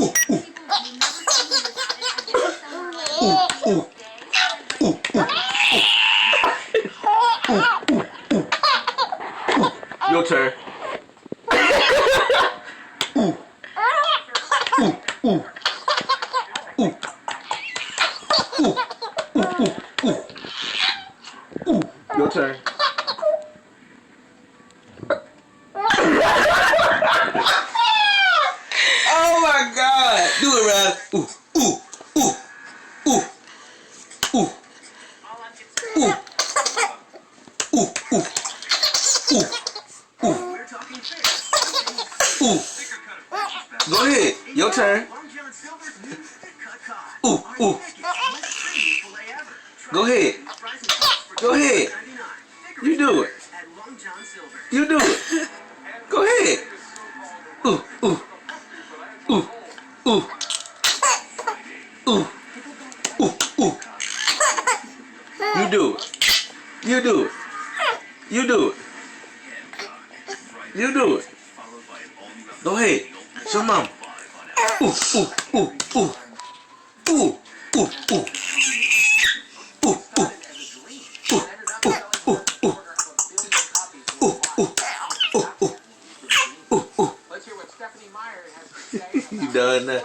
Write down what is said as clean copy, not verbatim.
Your turn. Your turn. Oh my God! Do it, Riley. Ooh, ooh, ooh, ooh, ooh, ooh, ooh, ooh, ooh, ooh. Go ahead. Your turn. Ooh, ooh. Go ahead. Go ahead. You do it. You do it. Go ahead. Ooh, ooh, ooh, ooh, ooh, ooh, ooh. You do it. You do it. You do it. You do it. Go ahead. Show mom. Ooh, ooh, ooh, ooh. Ooh, ooh, ooh. Ooh, ooh. Ooh, ooh, ooh, ooh. Ooh, ooh, ooh, ooh. Ooh, ooh. You done now.